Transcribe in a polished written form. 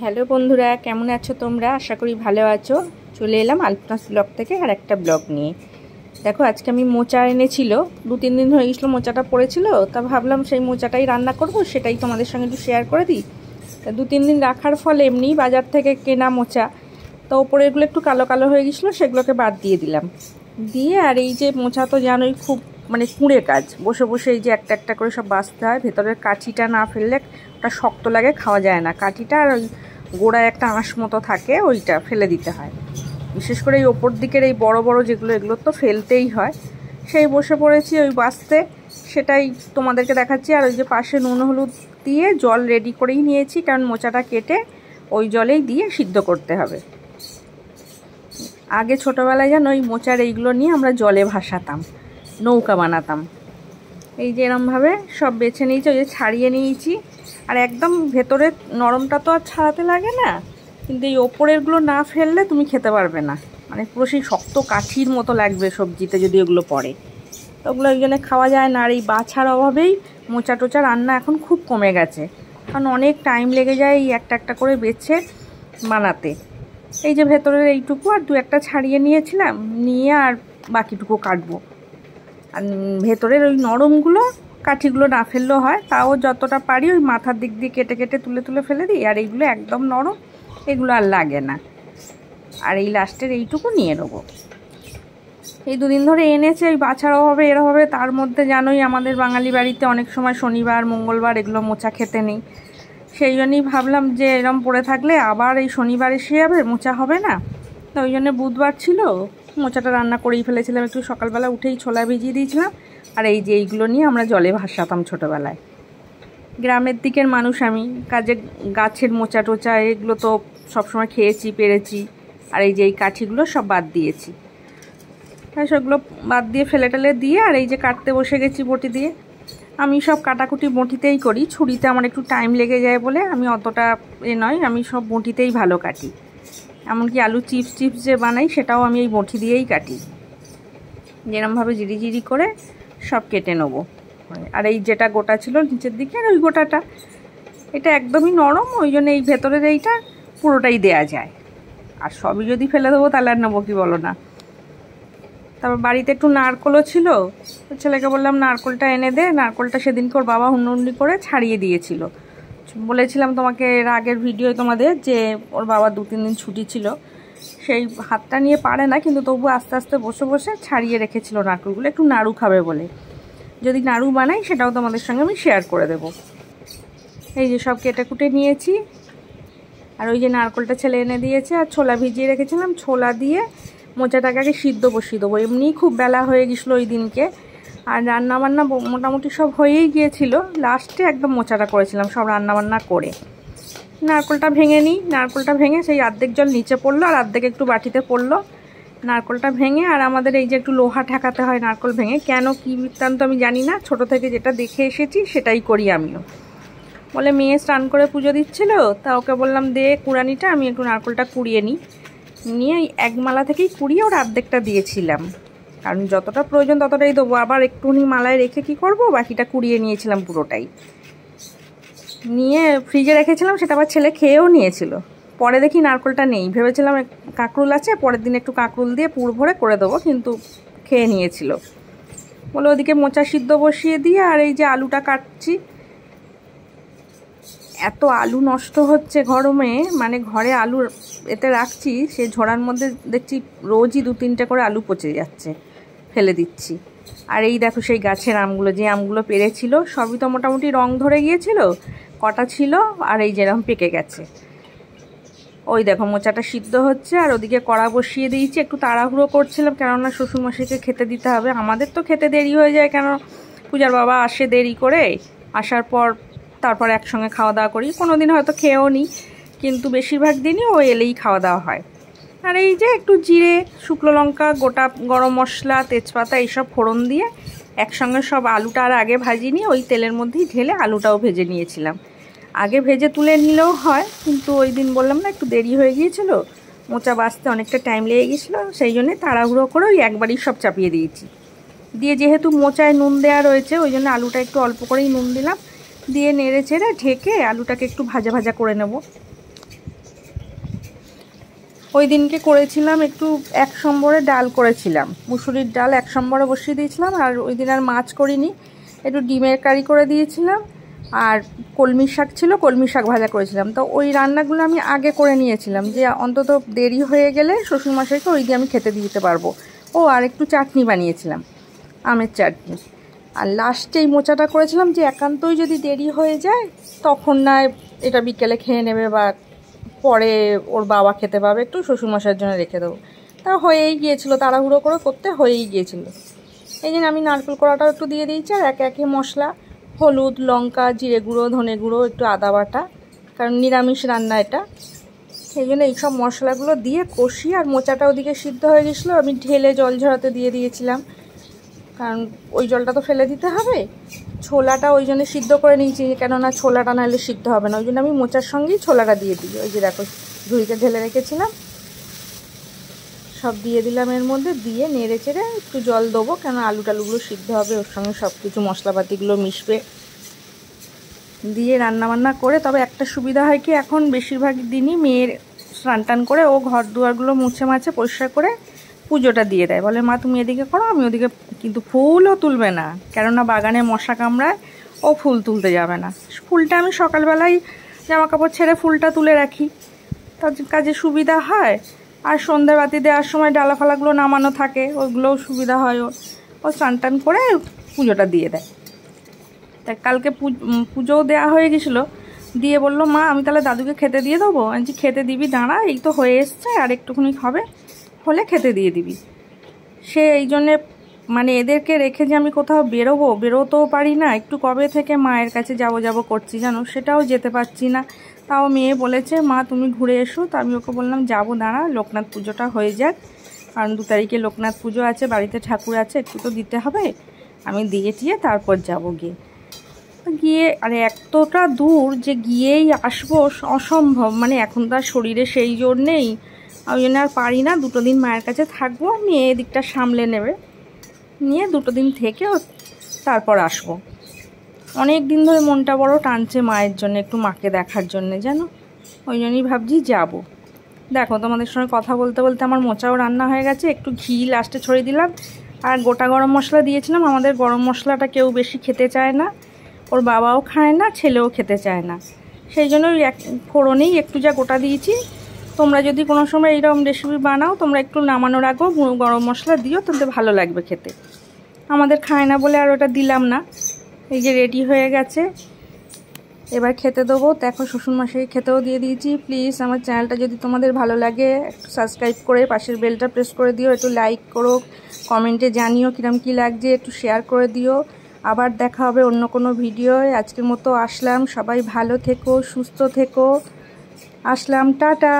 Hello বন্ধুরা, কেমন আছো তোমরা? আশা করি ভালো আছো। চলে এলাম আলপনাস ব্লগ থেকে আর একটা ব্লগ নিয়ে। দেখো, আজকে আমি মোচা এনেছিল, 2-3 দিন হয়ে গেছিলো মোচাটা পড়েছিল, তা ভাবলাম সেই মোচাটাই রান্না করব, সেটাই তোমাদের সঙ্গে একটু শেয়ার করে দিই। তা 2-3 দিন রাখার ফলে এমনি বাজার থেকে কেনা মোচা, তো ওপরেরগুলো একটু কালো কালো হয়ে গেছিলো, সেগুলোকে বাদ দিয়ে দিলাম। দিয়ে আর এই যে মোচা তো জানোই খুব কুঁড়ে কাজ, বসে বসে এই যে একটা একটা করে সব বাছতে হয়। ভেতরের কাঠিটা না ফেললে ওটা শক্ত লাগে, খাওয়া যায় না। কাঠিটা আর ওই গোড়ায় একটা আঁশ মতো থাকে, ওইটা ফেলে দিতে হয়। বিশেষ করে এই ওপর দিকের এই বড় বড় যেগুলো, এগুলো তো ফেলতেই হয়। সেই বসে পড়েছি ওই বাছতে, সেটাই তোমাদেরকে দেখাচ্ছি। আর ওই যে পাশে নুন হলুদ দিয়ে জল রেডি করেই নিয়েছি, কারণ মোচাটা কেটে ওই জলেই দিয়ে সিদ্ধ করতে হবে। আগে ছোটোবেলায় যেন ওই মোচার এইগুলো নিয়ে আমরা জলে ভাসাতাম, নৌকা বানাতাম। এই যে এরমভাবে সব বেছে নিয়েছি, ওই যে ছাড়িয়ে নিয়েছি। আর একদম ভেতরের নরমটা তো আর ছাড়াতে লাগে না, কিন্তু এই ওপরেরগুলো না ফেললে তুমি খেতে পারবে না, পুরো সেই শক্ত কাঠির মতো লাগবে সবজিতে যদি ওগুলো পড়ে। তো ওগুলো ওই জন্য খাওয়া যায় না। আর এই বাছার অভাবেই মোচা টোচা রান্না এখন খুব কমে গেছে, কারণ অনেক টাইম লেগে যায় এই একটা একটা করে বেছে বানাতে। এই যে ভেতরের এইটুকু আর 2-1টা ছাড়িয়ে নিয়েছিলাম, নিয়ে আর বাকিটুকু কাটবো। আর ভেতরের ওই নরমগুলো কাঠিগুলো না ফেললেও হয়, তাও যতটা পারি ওই মাথার দিক দিয়ে কেটে কেটে তুলে তুলে ফেলে দিই। আর এইগুলো একদম নরম, এগুলো আর লাগে না। আর এই লাস্টের এইটুকু নিয়ে নেবো। এই 2 দিন ধরে এনেছে, ওই বাছার অভাবে এর হবে। তার মধ্যে জানোই আমাদের বাঙালি বাড়িতে অনেক সময় শনিবার মঙ্গলবার এগুলো মোচা খেতে নেই। সেই জন্যই ভাবলাম যে এরম পড়ে থাকলে আবার এই শনিবার এসে যাবে, মোচা হবে না। তো ওই জন্য বুধবার ছিল, মোচাটা রান্না করেই ফেলেছিলাম। একটু সকালবেলা উঠেই ছোলা ভিজিয়ে দিয়েছিলাম। আর এই যে এইগুলো নিয়ে আমরা জলে ভাসাতাম ছোটোবেলায়। গ্রামের দিকের মানুষ আমি, কাজে গাছের মোচা টোচা এগুলো তো সবসময় খেয়েছি, পেরেছি। আর এই যে এই কাঠিগুলো সব বাদ দিয়েছি, তাই সেগুলো বাদ দিয়ে ফেলে টেলে দিয়ে আর এই যে কাটতে বসে গেছি বটি দিয়ে। আমি সব কাটাকুটি বটিতেই করি, ছুরিতে আমার একটু টাইম লেগে যায় বলে আমি অতটা নয়, আমি সব বটিতেই ভালো কাটি। এমনকি আলু চিপস যে বানাই সেটাও আমি এই বটি দিয়েই কাটি। যেরমভাবে জিরি জিরি করে সব কেটে নেবো। আর এই যেটা গোটা ছিল নিচের দিকে, ওই গোটাটা এটা একদমই নরম, ওই জন্য এই ভেতরের এইটা পুরোটাই দেয়া যায়। আর সবই যদি ফেলে দেবো তাহলে আর নেবো কি, বলো না? তারপর বাড়িতে একটু নারকোলও ছিল, ছেলেকে বললাম নারকোলটা এনে দে। নারকোলটা সেদিনকে ওর বাবা হুন্ডি করে ছাড়িয়ে দিয়েছিল। বলেছিলাম তোমাকে এর আগের ভিডিও তোমাদের, যে ওর বাবা 2-3 দিন ছুটি ছিল, সেই হাতটা নিয়ে পারে না, কিন্তু তবু আস্তে আস্তে বসে বসে ছাড়িয়ে রেখেছিল নারকোলগুলো, একটু নাড়ু খাবে বলে। যদি নাড়ু বানাই সেটাও তোমাদের সঙ্গে আমি শেয়ার করে দেব। এই যে সব কেটে কুটে নিয়েছি। আর ওই যে নারকোলটা ছেলে এনে দিয়েছে, আর ছোলা ভিজিয়ে রেখেছিলাম, ছোলা দিয়ে মোচাটাকে আগে সিদ্ধ বসিয়ে দেবো। এমনিই খুব বেলা হয়ে গেছিলো ওই দিনকে, আর রান্নাবান্না মোটামুটি সব হয়েই গিয়েছিল। লাস্টে একদম মোচাটা করেছিলাম সব রান্নাবান্না করে। নারকোলটা ভেঙে নিই, নারকোলটা ভেঙে সেই অর্ধেক জল নিচে পড়লো আর অর্ধেক একটু বাটিতে পড়লো। নারকোলটা ভেঙে, আর আমাদের এই যে একটু লোহা ঠেকাতে হয় নারকোল ভেঙে, কেন কী বৃত্তান্ত আমি জানি না, ছোট থেকে যেটা দেখে এসেছি সেটাই করি আমিও। বলে মেয়ে স্নান করে পুজো দিচ্ছিল, তা ওকে বললাম দে কুড়ানিটা, আমি একটু নারকোলটা কুড়িয়ে নিই। নিয়ে এক মালা থেকেই কুড়িয়ে ওর অর্ধেকটা দিয়েছিলাম, কারণ যতটা প্রয়োজন ততটাই দেবো। আবার একটুখানি মালায় রেখে কি করব, বাকিটা কুড়িয়ে নিয়েছিলাম পুরোটাই। নিয়ে ফ্রিজে রেখেছিলাম, সেটা আবার ছেলে খেয়েও নিয়েছিল। পরে দেখি নারকোলটা নেই, ভেবেছিলাম কাঁকরুল আছে, পরের দিন একটু কাঁকরুল দিয়ে পুর ভরে করে দেবো, কিন্তু খেয়ে নিয়েছিল। বলে ওদিকে মোচা সিদ্ধ বসিয়ে দিয়ে আর এই যে আলুটা কাটছি। এত আলু নষ্ট হচ্ছে গরমে, ঘরে আলু এতে রাখছি, সে ঝোড়ার মধ্যে দেখছি রোজই 2-3টে করে আলু পচে যাচ্ছে, ফেলে দিচ্ছি। আর এই দেখো সেই গাছের আমগুলো, যে আমগুলো পেরেছিল সবই তো মোটামুটি রং ধরে গিয়েছিল, কটা ছিল আর এই যেরকম পেকে গেছে। ওই দেখো মোচাটা সিদ্ধ হচ্ছে, আর ওদিকে কড়া বসিয়ে দিয়েছি। একটু তাড়াহুড়ো করছিলাম, কেননা শ্বশুরমশাইকে খেতে দিতে হবে। আমাদের তো খেতে দেরি হয়ে যায়, কেন পূজার বাবা আসে দেরি করে, আসার পর তারপর একসঙ্গে খাওয়া দাওয়া করি। কোনো দিন হয়তো খেয়েও নিই, কিন্তু বেশিরভাগ দিনই ও এলেই খাওয়া দাওয়া হয়। আর এই যে একটু জিরে, শুকনো লঙ্কা, গোটা গরম মশলা, তেজপাতা এইসব ফোড়ন দিয়ে একসঙ্গে সব আলুটা আর আগে ভাজিনি, ওই তেলের মধ্যেই ঢেলে আলুটাও ভেজে নিয়েছিলাম। আগে ভেজে তুলে নিলেও হয়, কিন্তু ওই দিন বললাম না একটু দেরি হয়ে গিয়েছিল, মোচা বাছতে অনেকটা টাইম লেগে গিয়েছিলো, সেই জন্যে তাড়াহুড়ো করে ওই একবারই সব চাপিয়ে দিয়েছি। দিয়ে যেহেতু মোচায় নুন দেওয়া রয়েছে, ওই জন্য আলুটা একটু অল্প করেই নুন দিলাম। দিয়ে নেড়ে চেড়ে ঢেকে আলুটাকে একটু ভাজা ভাজা করে নেব। ওই দিনকে করেছিলাম একটু 1 সম্বরে ডাল করেছিলাম, মুসুরির ডাল 1 সম্বরে বসিয়ে দিয়েছিলাম। আর ওই দিন আর মাছ করিনি, একটু ডিমের কারি করে দিয়েছিলাম। আর কলমি শাক ছিল, কলমি শাক ভাজা করেছিলাম। তো ওই রান্নাগুলো আমি আগে করে নিয়েছিলাম, যে অন্তত দেরি হয়ে গেলে শ্বশুরমশাইকে ওই দিয়ে আমি খেতে দিতে পারবো। ও আর একটু চাটনি বানিয়েছিলাম, আমের চাটনি। আর লাস্টে এই মোচাটা করেছিলাম, যে একান্তই যদি দেরি হয়ে যায় তখন না এটা বিকেলে খেয়ে নেবে বা পরে ওর বাবা খেতে পাবে, একটু শ্বশুরমশাইয়ের জন্য রেখে দেবো। তা হয়েই গিয়েছিলো, তাড়াহুড়ো করে করতে হয়েই গিয়েছিলো। এই জন্য আমি নারকেল কোড়াটাও একটু দিয়ে দিয়েছি। আর একে একে মশলা, হলুদ, লঙ্কা, জিরে গুঁড়ো, ধনে গুঁড়ো, একটু আদা বাটা, কারণ নিরামিষ রান্না এটা। সেই জন্য এইসব মশলাগুলো দিয়ে কষি। আর মোচাটা ওদিকে সিদ্ধ হয়ে গেছিলো, আমি ঢেলে জল ঝরাতে দিয়ে দিয়েছিলাম, কারণ ওই জলটা তো ফেলে দিতে হবে। ছোলাটা ওই জন্য সিদ্ধ করে নিয়েছি, কেননা ছোলাটা নাহলে সিদ্ধ হবে না। ওই জন্য আমি মোচার সঙ্গেই ছোলাটা দিয়ে দিই। ওই যে দেখো ঝুড়িতে ঢেলে রেখেছিলাম, সব দিয়ে দিলাম এর মধ্যে। দিয়ে নেড়ে চেড়ে একটু জল দেবো, কেন আলু টালুগুলো সিদ্ধ হবে, ওর সঙ্গে সব কিছু মশলাপাতিগুলো মিশবে। দিয়ে রান্নাবান্না করে, তবে একটা সুবিধা হয় কি, এখন বেশিরভাগ দিনই মেয়ের স্নান টান করে ও ঘর দুয়ারগুলো মুছে মাছে পরিষ্কার করে পুজোটা দিয়ে দেয়। বলে মা তুমি এদিকে করো, আমি ওদিকে। কিন্তু ফুলও তুলবে না, কেননা বাগানে মশা কামড়ায়, ও ফুল তুলতে যাবে না। ফুলটা আমি সকালবেলায় জামা কাপড় ছেড়ে ফুলটা তুলে রাখি, তার কাজে সুবিধা হয়। আর সন্ধ্যা বাতি দেওয়ার সময় ডালা ফালাগুলো নামানো থাকে, ওইগুলোও সুবিধা হয়। ও স্নান টান করে পুজোটা দিয়ে দেয়। তাই কালকে পুজোও দেওয়া হয়ে গেছিলো। দিয়ে বললো মা আমি তাহলে দাদুকে খেতে দিয়ে দেবো। আমি খেতে দিবি, দাঁড়া, এই তো হয়ে এসছে, আর একটুখানি হবে, হলে খেতে দিয়ে দিবি। সে এই জন্যে মানে এদেরকে রেখে যে আমি কোথাও বেরোতেও পারি না। একটু কবে থেকে মায়ের কাছে যাব করছি জানো, সেটাও যেতে পারছি না। তাও মেয়ে বলেছে মা তুমি ঘুরে এসো। তো আমি ওকে বললাম যাবো, দাঁড়া লোকনাথ পুজোটা হয়ে যাক, কারণ 2 তারিখে লোকনাথ পুজো আছে, বাড়িতে ঠাকুর আছে, একটু তো দিতে হবে। আমি দিয়ে টিয়ে তারপর যাবো। গিয়ে আর এতটা দূর যে গিয়েই আসবো অসম্ভব, মানে এখন তার শরীরে সেই জোর নেই। ওই জন্য আর পারি না। 2 দিন মায়ের কাছে থাকবো, মেয়ে এদিকটা সামলে নেবে, নিয়ে 2 দিন থেকে তারপর আসবো। অনেক দিন ধরে মনটা বড় টানছে মায়ের জন্য, একটু মাকে দেখার জন্যে জানো। ওই জন্যই ভাবছি যাব। দেখো তোমাদের সঙ্গে কথা বলতে বলতে আমার মোচাও রান্না হয়ে গেছে। একটু ঘি লাস্টে ছড়িয়ে দিলাম। আর গোটা গরম মশলা দিয়েছিলাম। আমাদের গরম মশলাটা কেউ বেশি খেতে চায় না, ওর বাবাও খায় না, ছেলেও খেতে চায় না। সেই জন্য ফোড়নেই একটু যা গোটা দিয়েছি। তোমরা যদি কোনো সময় এইরকম রেসিপি বানাও, তোমরা একটু নামানোর আগেও গরম মশলা দিও, তাতে ভালো লাগবে খেতে। আমাদের খায় না বলে আর ওটা দিলাম না। এই যে রেডি হয়ে গেছে, এবার খেতে দেবো। দেখো শ্বশুরমশাই খেতেও দিয়ে দিয়েছি। প্লিজ আমার চ্যানেলটা যদি তোমাদের ভালো লাগে একটু সাবস্ক্রাইব করে পাশের বেলটা প্রেস করে দিও, একটু লাইক করো, কমেন্টে জানিও কিরম কী লাগছে, একটু শেয়ার করে দিও। আবার দেখা হবে অন্য কোনো ভিডিওয়। আজকের মতো আসলাম, সবাই ভালো থেকো, সুস্থ থেকো, আসলাম, টাটা।